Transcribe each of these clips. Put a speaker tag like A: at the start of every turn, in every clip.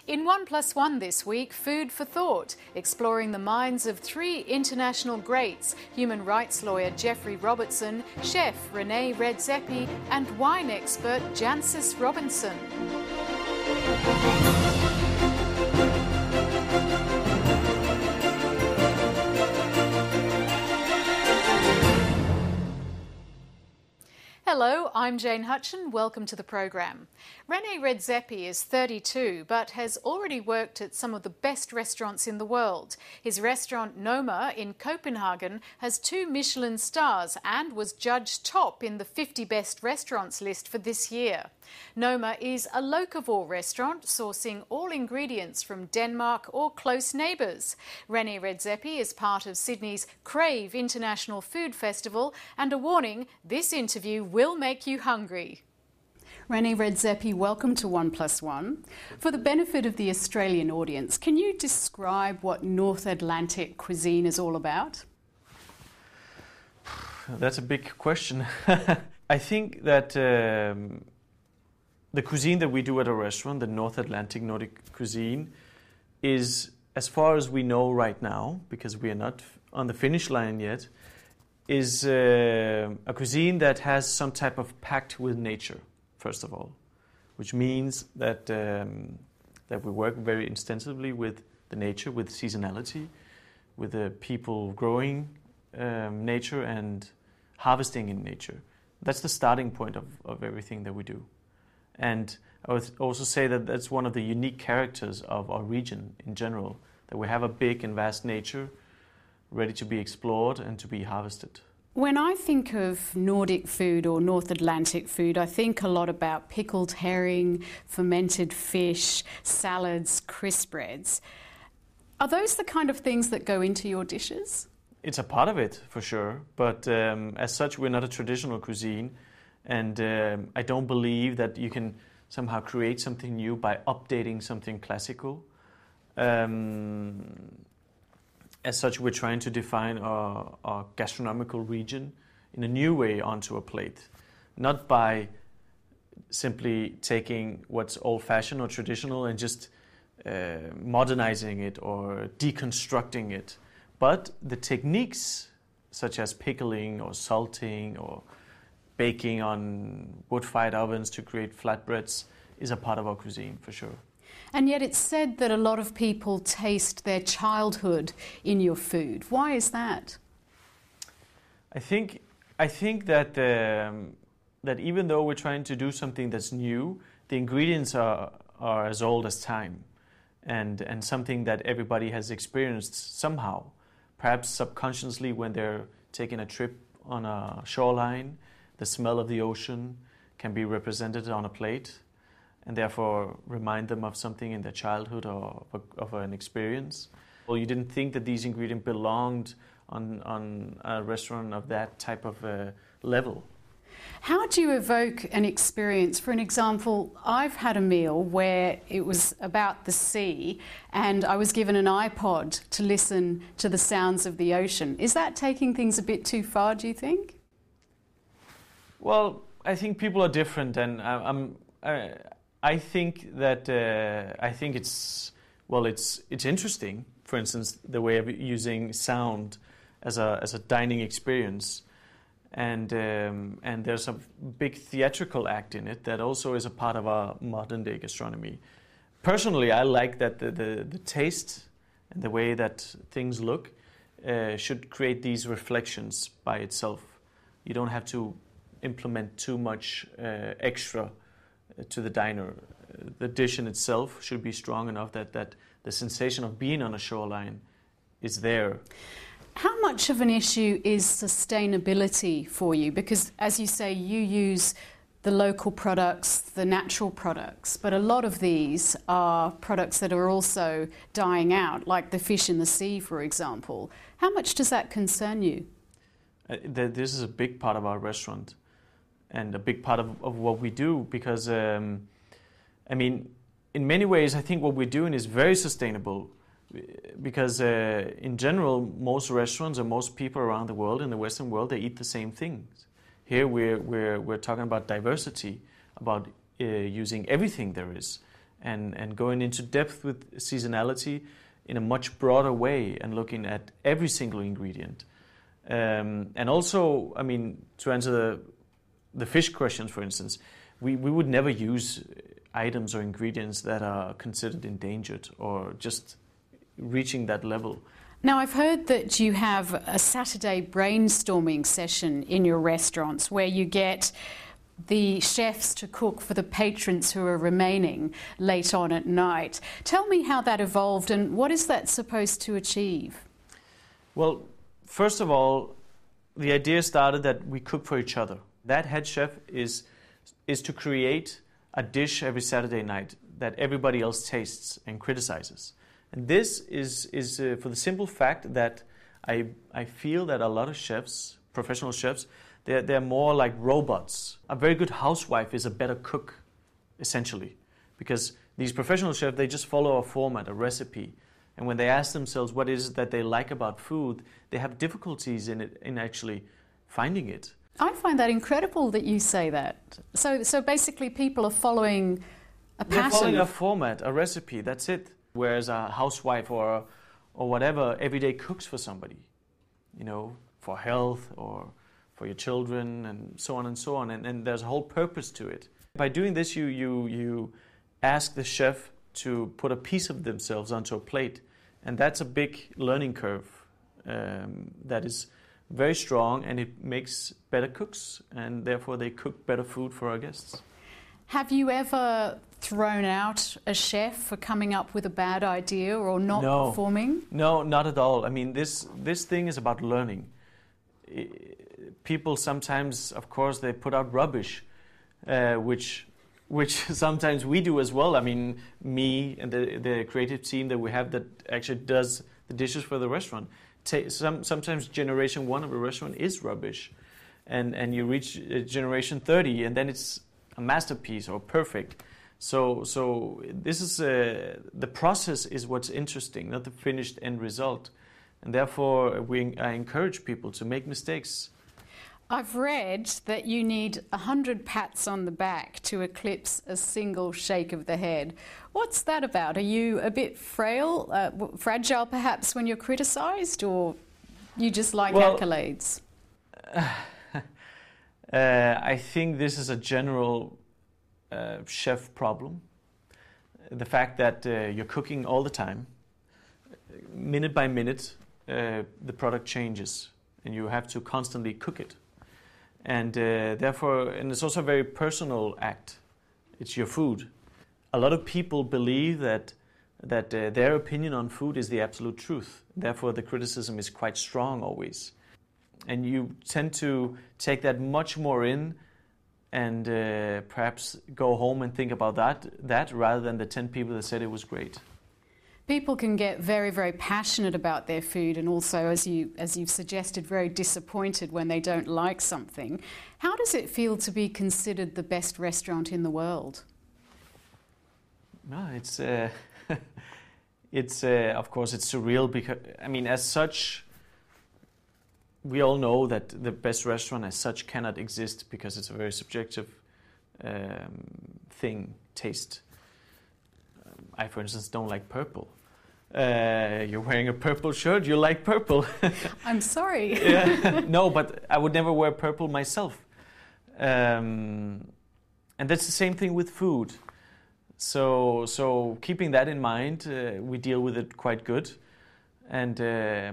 A: In 1+1 this week, Food for Thought, exploring the minds of three international greats, human rights lawyer Geoffrey Robertson, chef Rene Redzepi and wine expert Jancis Robinson. Hello, I'm Jane Hutcheon. Welcome to the program. Rene Redzepi is 32 but has already worked at some of the best restaurants in the world. His restaurant Noma in Copenhagen has 2 Michelin stars and was judged top in the 50 best restaurants list for this year. Noma is a locavore restaurant sourcing all ingredients from Denmark or close neighbours. Rene Redzepi is part of Sydney's Crave International Food Festival, and a warning, this interview will make you hungry. Rene Redzepi, welcome to 1+1. For the benefit of the Australian audience, can you describe what North Atlantic cuisine is all about?
B: That's a big question. I think that the cuisine that we do at a restaurant, the North Atlantic Nordic cuisine, is, as far as we know right now, because we are not on the finish line yet, is a cuisine that has some type of pact with nature, first of all, which means that that we work very extensively with the nature, with seasonality, with the people growing nature and harvesting in nature. That's the starting point of everything that we do. And I would also say that that's one of the unique characters of our region in general, that we have a big and vast nature ready to be explored and to be harvested.
A: When I think of Nordic food or North Atlantic food, I think a lot about pickled herring, fermented fish, salads, crisp breads. Are those the kind of things that go into your dishes?
B: It's a part of it, for sure, but as such, we're not a traditional cuisine, and I don't believe that you can somehow create something new by updating something classical. As such, we're trying to define our gastronomical region in a new way onto a plate, not by simply taking what's old-fashioned or traditional and just modernizing it or deconstructing it, but the techniques such as pickling or salting or baking on wood-fired ovens to create flatbreads is a part of our cuisine, for sure.
A: And yet it's said that a lot of people taste their childhood in your food. Why is that?
B: I think that that even though we're trying to do something that's new, the ingredients are as old as time, and something that everybody has experienced somehow, perhaps subconsciously when they're taking a trip on a shoreline. The smell of the ocean can be represented on a plate, and therefore remind them of something in their childhood or of an experience. Well, you didn't think that these ingredients belonged on a restaurant of that type of level.
A: How do you evoke an experience? For an example, I've had a meal where it was about the sea and I was given an iPod to listen to the sounds of the ocean. Is that taking things a bit too far, do you think?
B: Well, I think people are different, and I think that it's interesting. For instance, the way of using sound as a dining experience, and there's a big theatrical act in it that also is a part of our modern day gastronomy. Personally, I like that the taste and the way that things look should create these reflections by itself. You don't have to implement too much extra to the diner. The dish in itself should be strong enough that the sensation of being on a shoreline is there.
A: How much of an issue is sustainability for you? Because, as you say, you use the local products, the natural products, but a lot of these are products that are also dying out, like the fish in the sea, for example. How much does that concern you?
B: This is a big part of our restaurant and a big part of what we do, because, in many ways, I think what we're doing is very sustainable, because in general, most restaurants or most people around the world, in the Western world, they eat the same things. Here we're talking about diversity, about using everything there is, and going into depth with seasonality in a much broader way and looking at every single ingredient. And also, I mean, to answer the fish questions, for instance, we would never use items or ingredients that are considered endangered or just reaching that level.
A: Now, I've heard that you have a Saturday brainstorming session in your restaurants where you get the chefs to cook for the patrons who are remaining late on at night. Tell me how that evolved and what is that supposed to achieve?
B: Well, first of all, the idea started that we cook for each other. That head chef is to create a dish every Saturday night that everybody else tastes and criticizes. And this is for the simple fact that I feel that a lot of chefs, professional chefs, they're more like robots. A very good housewife is a better cook, essentially, because these professional chefs, they just follow a format, a recipe. And when they ask themselves what it is that they like about food, they have difficulties in actually finding it.
A: I find that incredible that you say that. So basically people are following a pattern.
B: They're following a format, a recipe, that's it. Whereas a housewife or whatever every day cooks for somebody, you know, for health or for your children and so on and so on. And there's a whole purpose to it. By doing this, you ask the chef to put a piece of themselves onto a plate. And that's a big learning curve that is very strong, and it makes better cooks, and therefore they cook better food for our guests.
A: Have you ever thrown out a chef for coming up with a bad idea or not performing? No,
B: not at all. I mean, this thing is about learning. People sometimes, of course, they put out rubbish, which sometimes we do as well. I mean, me and the creative team that we have that actually does the dishes for the restaurant. Sometimes generation 1 of a restaurant is rubbish, and you reach generation 30, and then it's a masterpiece or perfect. So this is the process is what's interesting, not the finished end result, and therefore I encourage people to make mistakes.
A: I've read that you need 100 pats on the back to eclipse a single shake of the head. What's that about? Are you a bit fragile perhaps when you're criticised, or you just like accolades?
B: I think this is a general chef problem. The fact that you're cooking all the time, minute by minute, the product changes and you have to constantly cook it. And therefore, and it's also a very personal act. It's your food. A lot of people believe that their opinion on food is the absolute truth. Therefore, the criticism is quite strong always. And you tend to take that much more in and perhaps go home and think about that rather than the 10 people that said it was great.
A: People can get very, very passionate about their food and also, as you've suggested, very disappointed when they don't like something. How does it feel to be considered the best restaurant in the world?
B: No, it's of course it's surreal because, I mean, as such, we all know that the best restaurant as such cannot exist because it's a very subjective taste. I, for instance, don't like purple. You're wearing a purple shirt, you like purple.
A: I'm sorry.
B: Yeah. No, but I would never wear purple myself. And that's the same thing with food. So keeping that in mind, we deal with it quite good. And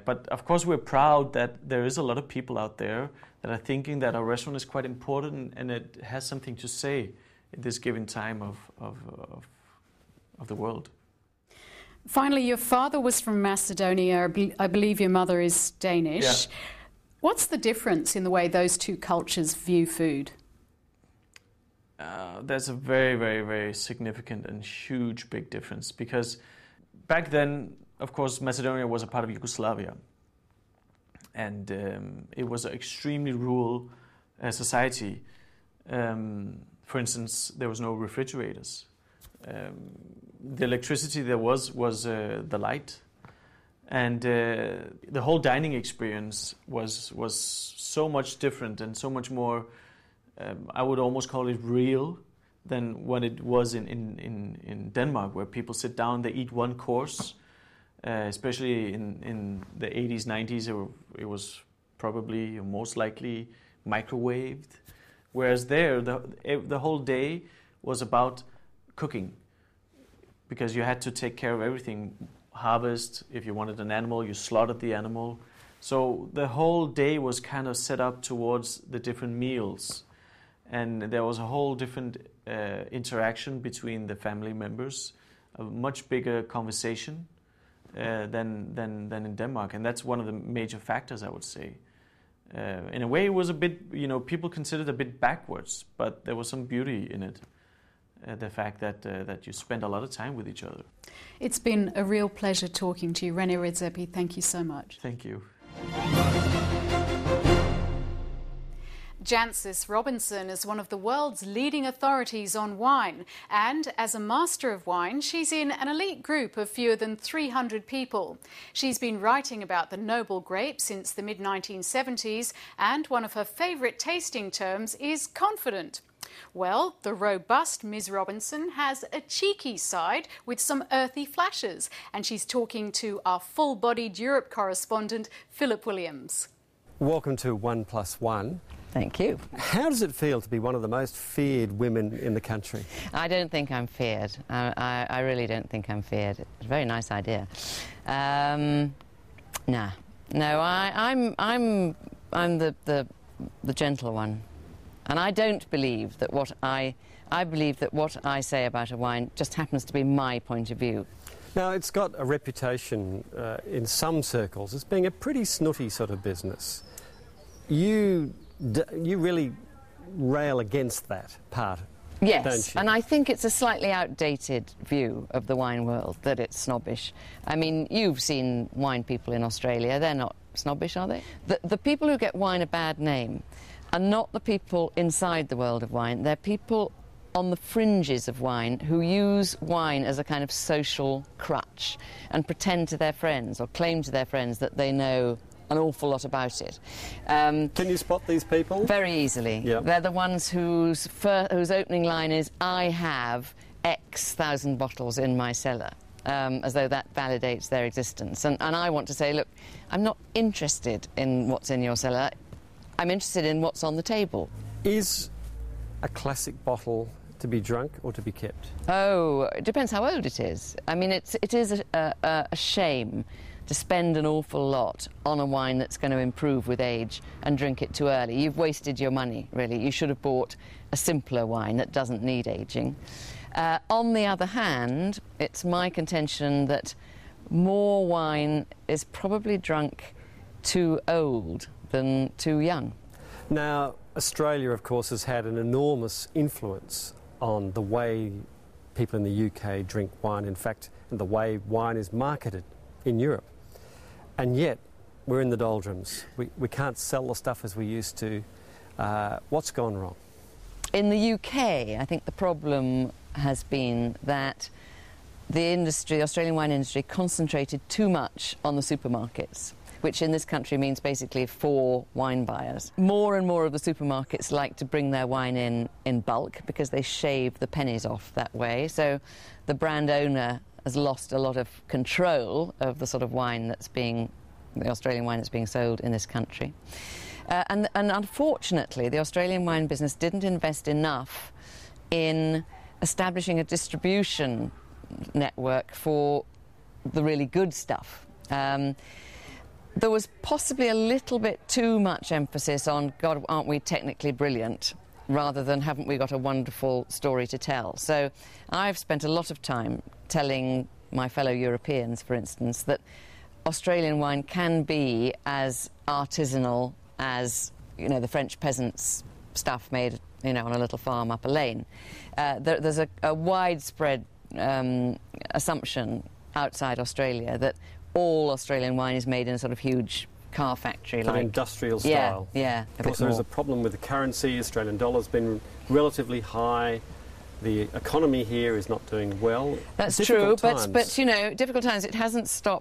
B: but of course we're proud that there is a lot of people out there that are thinking that our restaurant is quite important and it has something to say at this given time of the world.
A: Finally, your father was from Macedonia. I believe your mother is Danish.
B: Yeah.
A: What's the difference in the way those two cultures view food?
B: There's a very, very, very significant and huge big difference because back then, of course, Macedonia was a part of Yugoslavia, and it was an extremely rural society. For instance, there was no refrigerators. The electricity there was the light, and the whole dining experience was so much different and so much more. I would almost call it real than what it was in Denmark, where people sit down, they eat one course. Especially in the 80s, 90s, it was probably most likely microwaved. Whereas there, the whole day was about cooking, because you had to take care of everything. Harvest, if you wanted an animal, you slaughtered the animal. So the whole day was kind of set up towards the different meals. And there was a whole different interaction between the family members, a much bigger conversation than in Denmark. And that's one of the major factors, I would say. In a way, it was a bit, people considered it a bit backwards, but there was some beauty in it. The fact that you spend a lot of time with each other.
A: It's been a real pleasure talking to you, Rene Redzepi. Thank you so much.
B: Thank you.
A: Jancis Robinson is one of the world's leading authorities on wine, and as a master of wine, she's in an elite group of fewer than 300 people. She's been writing about the noble grape since the mid-1970s, and one of her favourite tasting terms is confident. Well, the robust Ms. Robinson has a cheeky side with some earthy flashes, and she's talking to our full-bodied Europe correspondent, Philip Williams.
C: Welcome to 1+1.
D: Thank you.
C: How does it feel to be one of the most feared women in the country?
D: I don't think I'm feared. I really don't think I'm feared. It's a very nice idea. No, I'm the gentle one, and I don't believe that I believe that what I say about a wine just happens to be my point of view.
C: Now, it's got a reputation in some circles as being a pretty snooty sort of business. You really rail against that part,
D: yes,
C: don't you?
D: And I think it's a slightly outdated view of the wine world, that it's snobbish. I mean, you've seen wine people in Australia. They're not snobbish, are they? The people who get wine a bad name are not the people inside the world of wine. They're people on the fringes of wine who use wine as a kind of social crutch and pretend to their friends or claim to their friends that they know an awful lot about it.
C: Can you spot these people?
D: Very easily.
C: Yep.
D: They're the ones whose opening line is, I have X thousand bottles in my cellar, as though that validates their existence. And I want to say, look, I'm not interested in what's in your cellar. I'm interested in what's on the table.
C: Is a classic bottle to be drunk or to be kept?
D: Oh, it depends how old it is. I mean, it is a shame to spend an awful lot on a wine that's going to improve with age and drink it too early. You've wasted your money, really. You should have bought a simpler wine that doesn't need aging. On the other hand, it's my contention that more wine is probably drunk too old than too young.
C: Now, Australia, of course, has had an enormous influence on the way people in the UK drink wine, in fact, and the way wine is marketed in Europe. And yet, we're in the doldrums. We can't sell the stuff as we used to. What's gone wrong?
D: In the UK, I think the problem has been that the Australian wine industry, concentrated too much on the supermarkets, which in this country means basically 4 wine buyers. More and more of the supermarkets like to bring their wine in bulk because they shave the pennies off that way. So the brand owner has lost a lot of control of the sort of wine the Australian wine that's being sold in this country. And unfortunately, the Australian wine business didn't invest enough in establishing a distribution network for the really good stuff. There was possibly a little bit too much emphasis on, God, aren't we technically brilliant, rather than haven't we got a wonderful story to tell. So I've spent a lot of time telling my fellow Europeans, for instance, that Australian wine can be as artisanal as, the French peasants' stuff made, on a little farm up a lane. There's a widespread assumption outside Australia that all Australian wine is made in a sort of huge car factory,
C: like industrial style.
D: Yeah.
C: Of course, there is a problem with the currency. Australian dollar's been relatively high. The economy here is not doing well.
D: That's true, but difficult times. It hasn't stopped